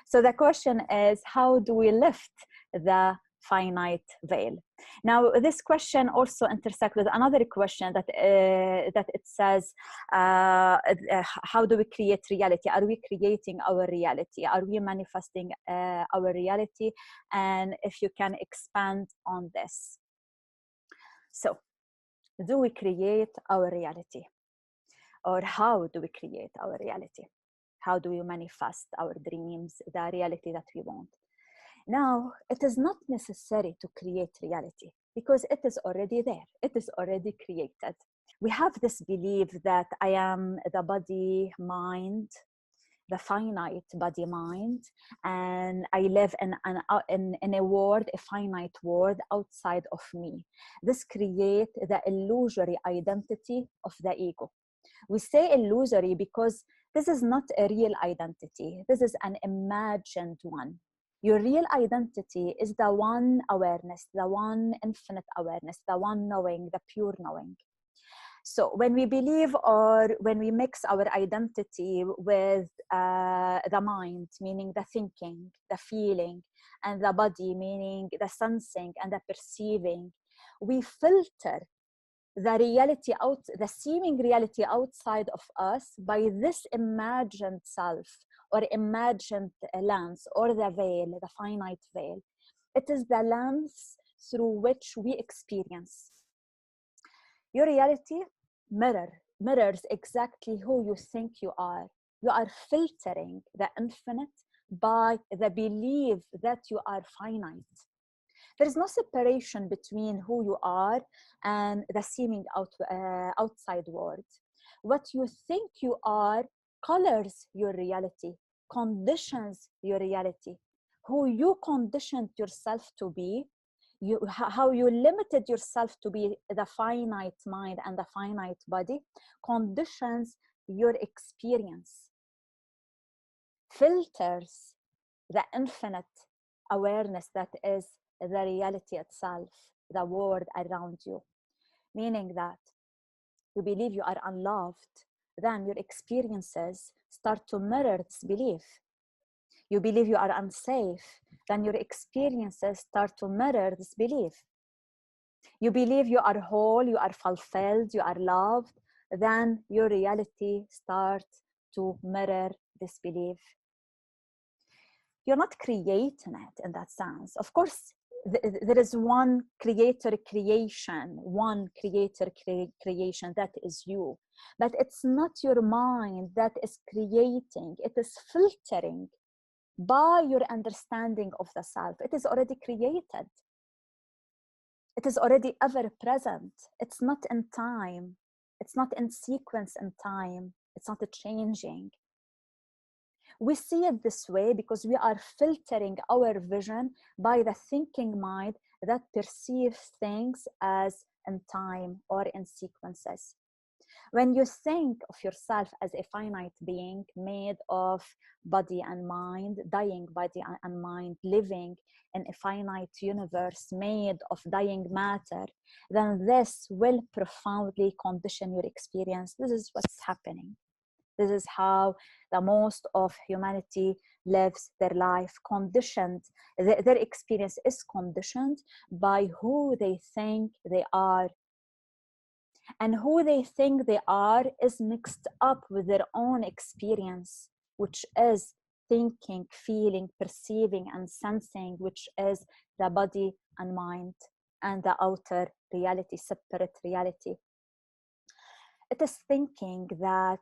So the question is, how do we lift the finite veil? Now, this question also intersects with another question that it says, how do we create reality? Are we creating our reality? Are we manifesting our reality? And if you can expand on this. So, do we create our reality? Or how do we create our reality? How do we manifest our dreams, the reality that we want? Now, it is not necessary to create reality because it is already there. It is already created. We have this belief that I am the body, mind, the finite body, mind, and I live in a world, a finite world outside of me. This creates the illusory identity of the ego. We say illusory because this is not a real identity. This is an imagined one. Your real identity is the one awareness, the one infinite awareness, the one knowing, the pure knowing. So when we believe or when we mix our identity with the mind, meaning the thinking, the feeling, and the body, meaning the sensing and the perceiving, we filter the reality out, the seeming reality outside of us by this imagined self or imagined lens or the veil, the finite veil. It is the lens through which we experience. Your reality mirrors exactly who you think you are. You are filtering the infinite by the belief that you are finite. There is no separation between who you are and the seeming outside world. What you think you are colors your reality, conditions your reality. Who you conditioned yourself to be, how you limited yourself to be the finite mind and the finite body, conditions your experience, filters the infinite awareness that is the reality itself, the world around you. Meaning that you believe you are unloved, then your experiences start to mirror this belief. You believe you are unsafe, then your experiences start to mirror this belief. You believe you are whole, you are fulfilled, you are loved, then your reality starts to mirror this belief. You're not creating it in that sense. Of course, there is one creator creation that is you. But it's not your mind that is creating. It is filtering by your understanding of the self. It is already created. It is already ever present. It's not in time. It's not in sequence in time. It's not changing. We see it this way because we are filtering our vision by the thinking mind that perceives things as in time or in sequences. When you think of yourself as a finite being made of body and mind, dying body and mind, living in a finite universe made of dying matter, then this will profoundly condition your experience. This is what's happening. This is how the most of humanity lives their life, conditioned. Their experience is conditioned by who they think they are. And who they think they are is mixed up with their own experience, which is thinking, feeling, perceiving, and sensing, which is the body and mind and the outer reality, separate reality. It is thinking that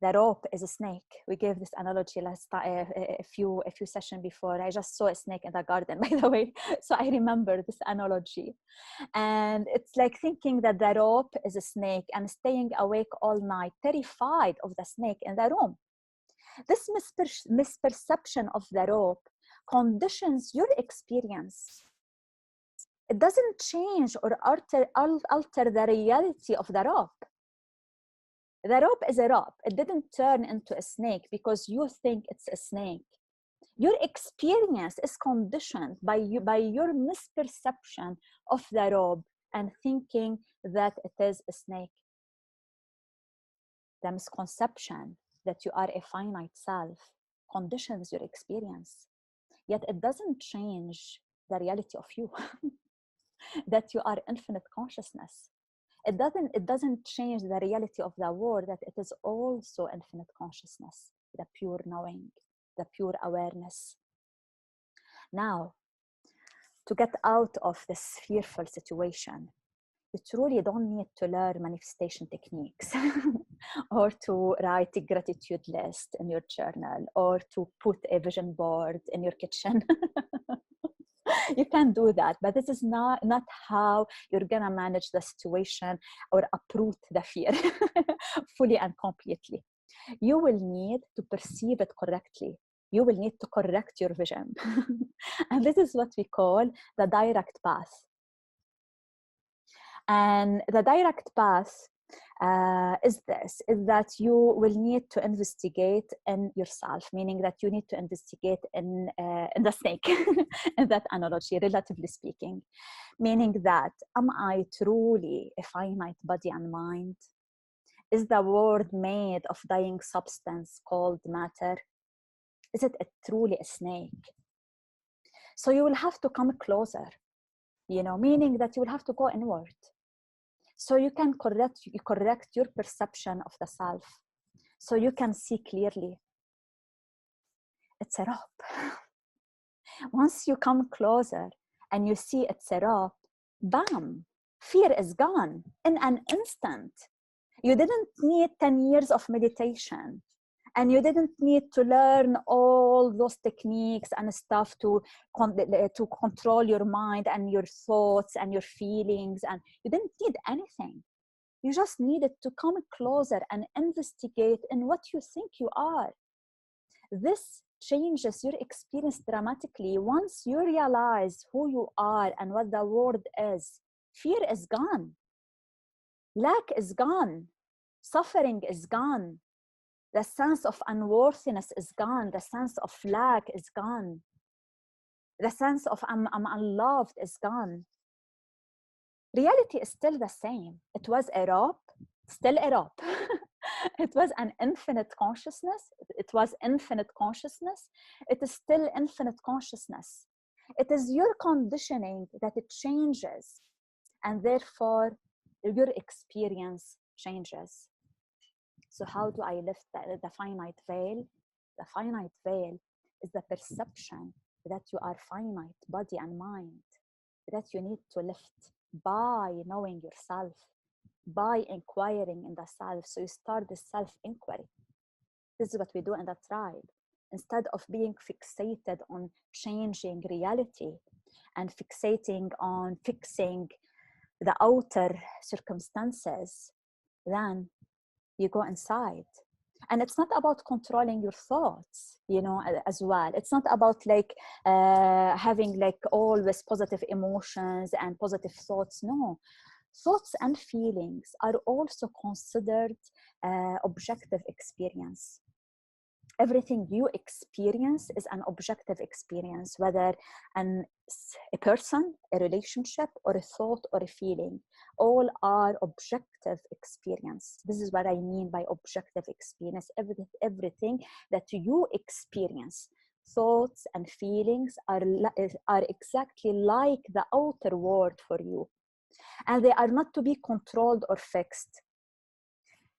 the rope is a snake. We gave this analogy last time, a few sessions before. I just saw a snake in the garden, by the way, so I remember this analogy. And it's like thinking that the rope is a snake and staying awake all night, terrified of the snake in the room. This misperception of the rope conditions your experience. It doesn't change or alter the reality of the rope. The rope is a rope. It didn't turn into a snake because you think it's a snake. Your experience is conditioned by your misperception of the rope and thinking that it is a snake. The misconception that you are a finite self conditions your experience, yet it doesn't change the reality of you, that you are infinite consciousness. It doesn't change the reality of the world, that it is also infinite consciousness, the pure knowing, the pure awareness. Now, to get out of this fearful situation, you truly don't need to learn manifestation techniques or to write a gratitude list in your journal or to put a vision board in your kitchen. You can do that, but this is not how you're gonna manage the situation or uproot the fear fully and completely. You will need to perceive it correctly. You will need to correct your vision. And this is what we call the direct path. And the direct path is that you will need to investigate in yourself, meaning that you need to investigate in the snake, in that analogy, relatively speaking. Meaning that, am I truly a finite body and mind? Is the world made of dying substance called matter? Is it truly a snake? So you will have to come closer, meaning that you will have to go inward. So you can correct your perception of the self. So you can see clearly. It's a rope. Once you come closer and you see it's a rope, bam, fear is gone in an instant. You didn't need 10 years of meditation. And you didn't need to learn all those techniques and stuff to control your mind and your thoughts and your feelings. And you didn't need anything. You just needed to come closer and investigate in what you think you are. This changes your experience dramatically. Once you realize who you are and what the world is, fear is gone. Lack is gone. Suffering is gone. The sense of unworthiness is gone. The sense of lack is gone. The sense of I'm unloved is gone. Reality is still the same. It was a rope, still a rope. It was an infinite consciousness. It was infinite consciousness. It is still infinite consciousness. It is your conditioning that it changes, and therefore your experience changes. So how do I lift the finite veil? The finite veil is the perception that you are finite, body and mind, that you need to lift by knowing yourself, by inquiring in the self. So you start the self-inquiry. This is what we do in the tribe. Instead of being fixated on changing reality and fixating on fixing the outer circumstances, then you go inside. And it's not about controlling your thoughts, as well. It's not about having always positive emotions and positive thoughts. No, thoughts and feelings are also considered objective experience. Everything you experience is an objective experience, whether a person, a relationship, or a thought, or a feeling. All are objective experience. This is what I mean by objective experience. Everything that you experience, thoughts and feelings are exactly like the outer world for you. And they are not to be controlled or fixed.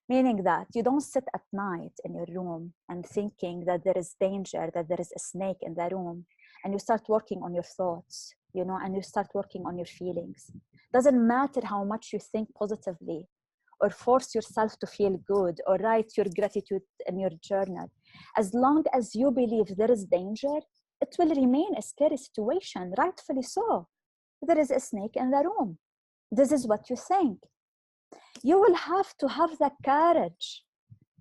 Meaning that you don't sit at night in your room and thinking that there is danger, that there is a snake in the room, and you start working on your thoughts, and you start working on your feelings. Doesn't matter how much you think positively or force yourself to feel good or write your gratitude in your journal. As long as you believe there is danger, it will remain a scary situation, rightfully so. There is a snake in the room. This is what you think. You will have to have the courage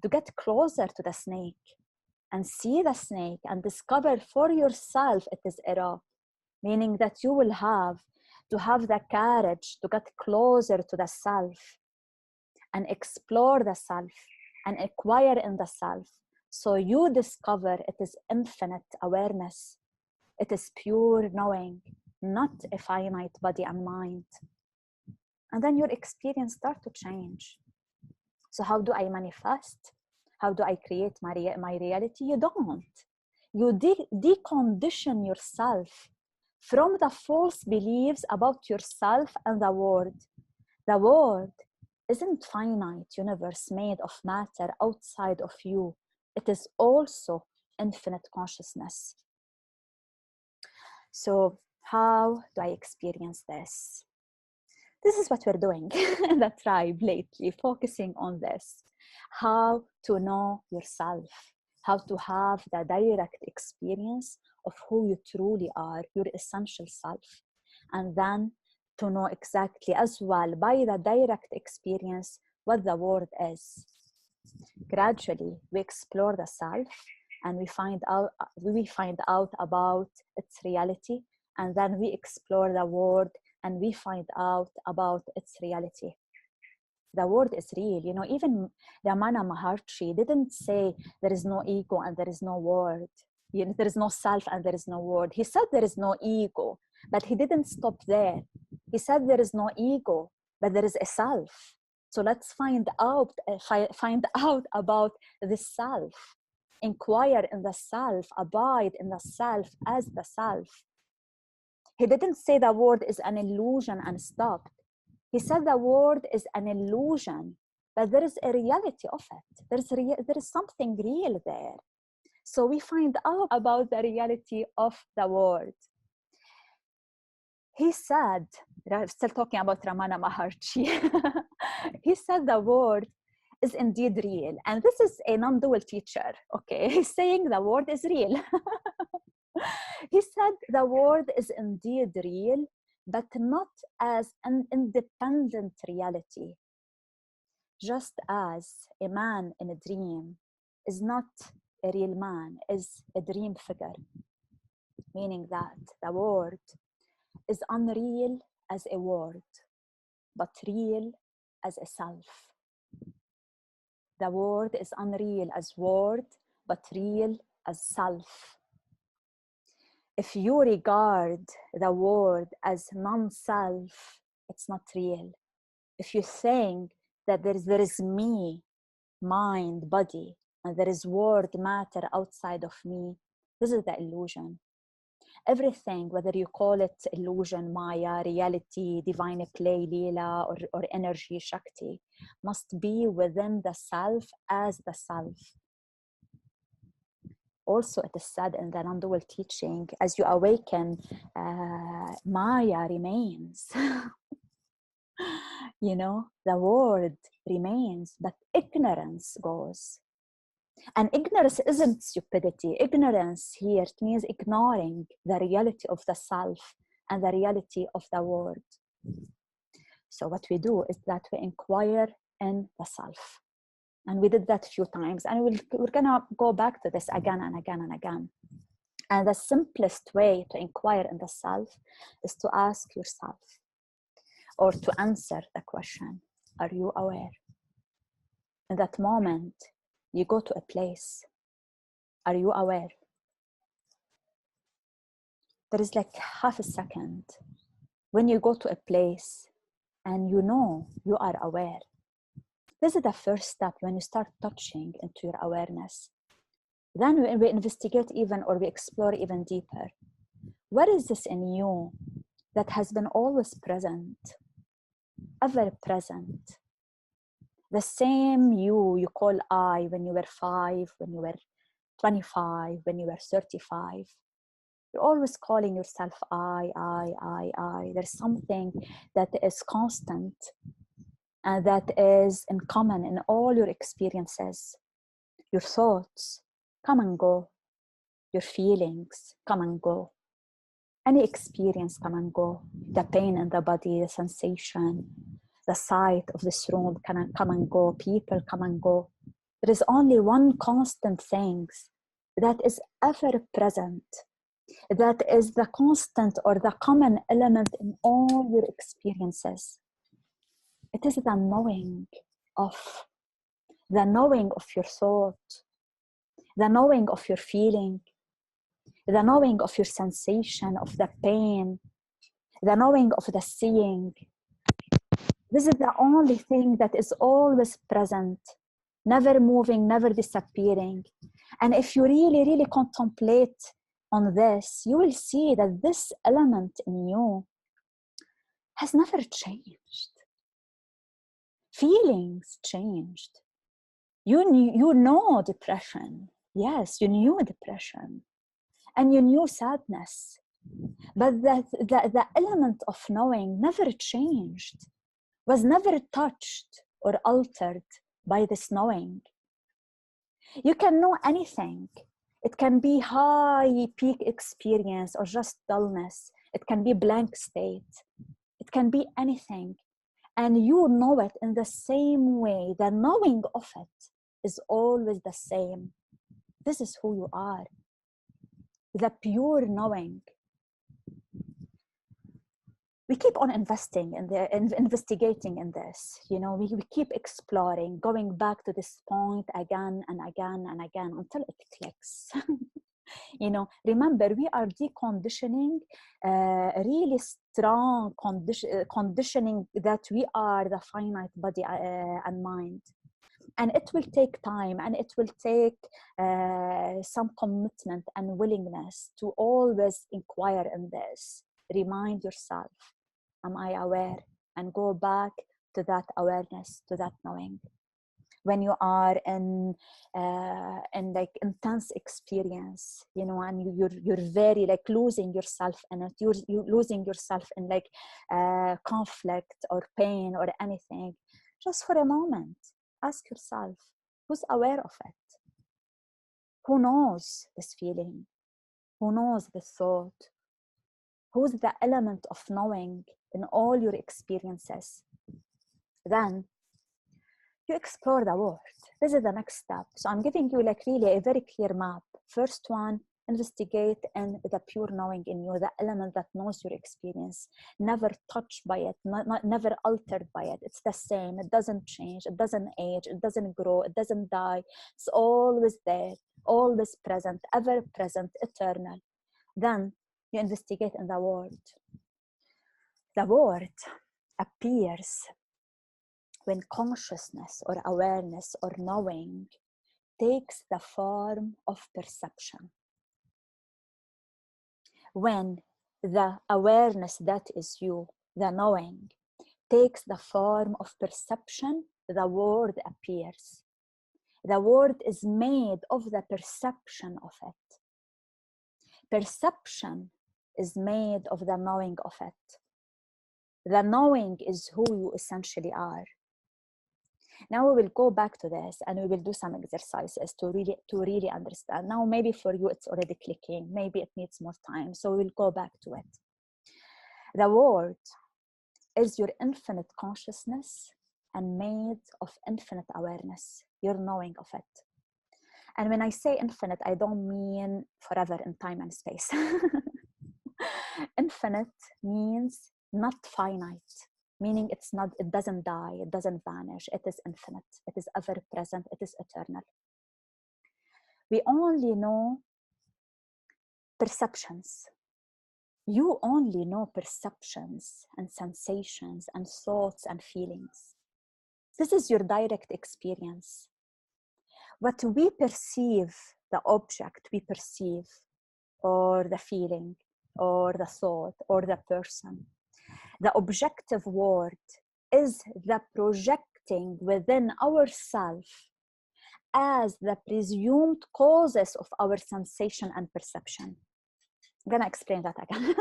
to get closer to the snake and see the snake and discover for yourself it is a rope. Meaning that you will have to have the courage to get closer to the self and explore the self and acquire in the self. So you discover it is infinite awareness. It is pure knowing, not a finite body and mind. And then your experience starts to change. So how do I manifest? How do I create my reality? You don't. You decondition yourself from the false beliefs about yourself and the world. The world isn't finite universe made of matter outside of you. It is also infinite consciousness. So how do I experience this? This is what we're doing in the tribe lately, focusing on this. How to know yourself, how to have the direct experience of who you truly are, your essential self. And then to know exactly as well by the direct experience what the world is. Gradually, we explore the self and we find out about its reality, and then we explore the world and we find out about its reality. The world is real. You know, even Ramana Maharshi didn't say there is no ego and there is no world. You know, there is no self and there is no world. He said there is no ego, but he didn't stop there. He said there is no ego, but there is a self. So let's find out about the self. Inquire in the self, abide in the self as the self. He didn't say the world is an illusion and stopped. He said the world is an illusion, but there is a reality of it. There is something real there. So we find out about the reality of the world. He said, I'm still talking about Ramana Maharshi. He said the world is indeed real. And this is a non-dual teacher, okay? He's saying the world is real. He said the world is indeed real, but not as an independent reality. Just as a man in a dream is not a real man, is a dream figure, meaning that the world is unreal as a word, but real as a self. The word is unreal as word, but real as self. If you regard the word as non-self, it's not real. If you think that there is me, mind, body, and there is word, matter outside of me, this is the illusion. Everything, whether you call it illusion, Maya, reality, divine play, Leela, or energy, Shakti, must be within the self as the self. Also, it is said in the non-dual teaching, as you awaken, Maya remains. You know, the word remains, but ignorance goes. And ignorance isn't stupidity. Ignorance here, it means ignoring the reality of the self and the reality of the world. So what we do is that we inquire in the self. And we did that a few times. And we're gonna go back to this again and again and again. And the simplest way to inquire in the self is to ask yourself, or to answer the question, are you aware? In that moment, you go to a place. Are you aware? There is like half a second when you go to a place and you know you are aware. This is the first step when you start touching into your awareness. Then we investigate even, or we explore even deeper. What is this in you that has been always present, ever present? The same you call I when you were 5, when you were 25, when you were 35. You're always calling yourself I. There's something that is constant and that is in common in all your experiences. Your thoughts come and go. Your feelings come and go. Any experience come and go. The pain in the body, the sensation, the sight of this room can come and go. People come and go. There is only one constant thing that is ever present. That is the constant or the common element in all your experiences. It is the knowing of your thought, the knowing of your feeling, the knowing of your sensation, of the pain, the knowing of the seeing. This is the only thing that is always present, never moving, never disappearing. And if you really, really contemplate on this, you will see that this element in you has never changed. Feelings changed. You know depression. Yes, you knew depression. And you knew sadness. But the element of knowing never changed, was never touched or altered by this knowing. You can know anything. It can be high peak experience or just dullness. It can be blank state. It can be anything. And you know it in the same way. The knowing of it is always the same. This is who you are. The pure knowing. We keep on investigating in this. You know, we keep exploring, going back to this point again and again and again until it clicks. You know, remember, we are deconditioning really strong conditioning that we are the finite body and mind. And it will take time, and it will take some commitment and willingness to always inquire in this. Remind yourself, am I aware? And go back to that awareness, to that knowing. When you are in like intense experience, you know, and you're very like losing yourself in it, you're losing yourself in like conflict or pain or anything, just for a moment, ask yourself, who's aware of it? Who knows this feeling? Who knows this thought? Who's the element of knowing in all your experiences? Then you explore the world. This is the next step. So I'm giving you like really a very clear map. First one, investigate in the pure knowing in you, the element that knows your experience, never touched by it, never altered by it. It's the same. It doesn't change. It doesn't age. It doesn't grow. It doesn't die. It's always there, always present, ever present, eternal. Then you investigate in the world. The world appears when consciousness or awareness or knowing takes the form of perception. When the awareness that is you, the knowing, takes the form of perception, the world appears. The world is made of the perception of it. Perception is made of the knowing of it. The knowing is who you essentially are. Now we will go back to this and we will do some exercises to really understand. Now maybe for you it's already clicking, maybe it needs more time, so we'll go back to it. The world is your infinite consciousness and made of infinite awareness, your knowing of it. And when I say infinite, I don't mean forever in time and space. Infinite means not finite. Meaning it doesn't die, it doesn't vanish, it is infinite, it is ever present, it is eternal. We only know perceptions. You only know perceptions and sensations and thoughts and feelings. This is your direct experience. What we perceive, the object we perceive, or the feeling, or the thought, or the person, the objective world is the projecting within ourselves as the presumed causes of our sensation and perception. I'm gonna explain that again.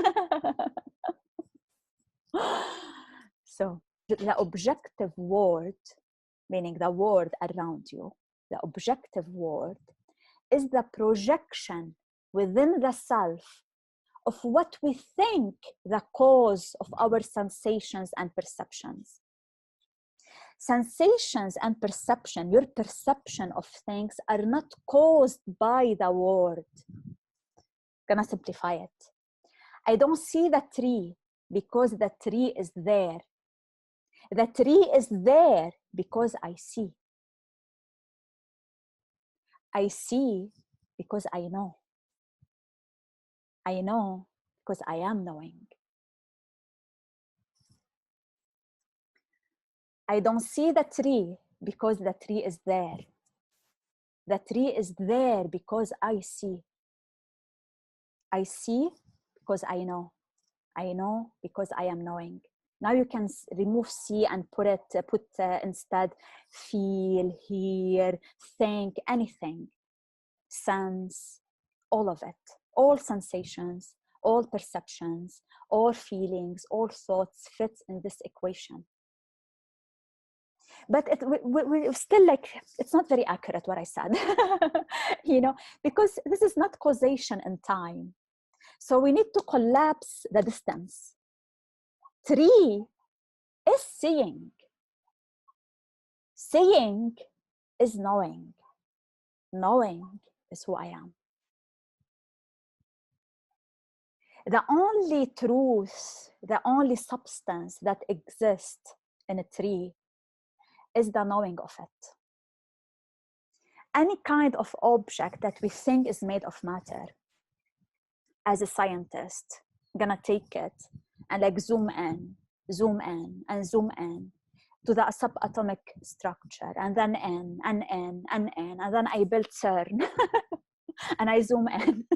So the objective world, meaning the world around you, the objective world is the projection within the self of what we think the cause of our sensations and perceptions. Sensations and perception, your perception of things are not caused by the world. I'm gonna simplify it. I don't see the tree because the tree is there. The tree is there because I see. I see because I know. I know because I am knowing. I don't see the tree because the tree is there. The tree is there because I see. I see because I know. I know because I am knowing. Now you can remove see and put instead feel, hear, think, anything, sense, all of it, all sensations, all perceptions, all feelings, all thoughts fit in this equation. But we're still like, it's not very accurate what I said, because this is not causation in time. So we need to collapse the distance. Tree is seeing. Seeing is knowing. Knowing is who I am. The only truth, the only substance that exists in a tree is the knowing of it. Any kind of object that we think is made of matter, as a scientist, gonna take it and like zoom in, and zoom in to the subatomic structure, and then in, and in, and in, and then I build CERN, and I zoom in,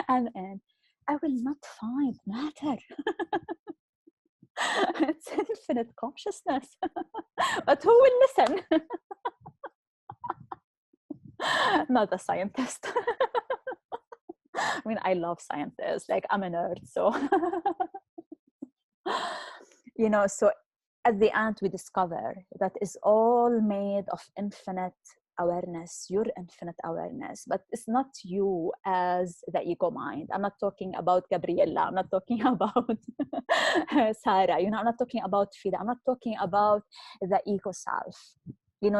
and in. I will not find matter. It's infinite consciousness. But who will listen? Not a scientist. I mean, I love scientists. Like, I'm a nerd, so so at the end we discover that is all made of infinite awareness, your infinite awareness. But it's not you as the ego mind. I'm not talking about Gabriella. I'm not talking about Sarah. I'm not talking about Fida. I'm not talking about the ego self.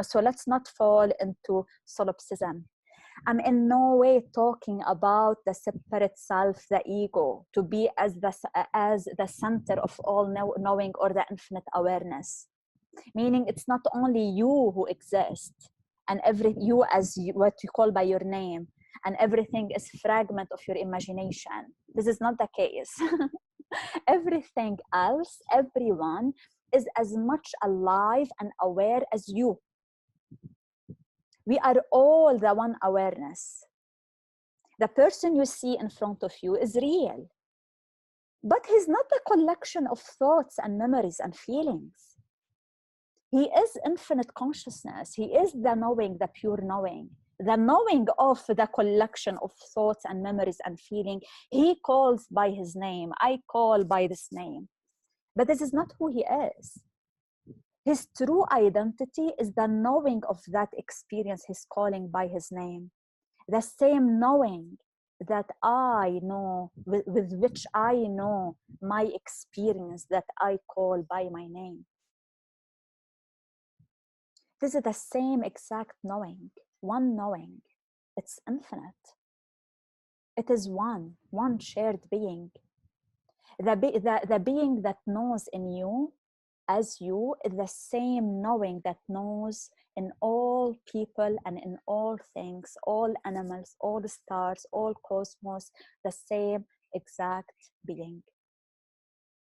So let's not fall into solipsism. I'm in no way talking about the separate self, the ego, to be as the center of all knowing or the infinite awareness. Meaning it's not only you who exists, and you as what you call by your name, and everything is fragment of your imagination. This is not the case. Everything else, everyone is as much alive and aware as you. We are all the one awareness. The person you see in front of you is real, but he's not a collection of thoughts and memories and feelings. He is infinite consciousness. He is the knowing, the pure knowing, the knowing of the collection of thoughts and memories and feeling. He calls by his name. I call by this name. But this is not who he is. His true identity is the knowing of that experience he's calling by his name. The same knowing that I know, with which I know my experience that I call by my name. This is the same exact knowing, one knowing. It's infinite. It is one shared being. The being that knows in you, as you, is the same knowing that knows in all people and in all things, all animals, all stars, all cosmos, the same exact being.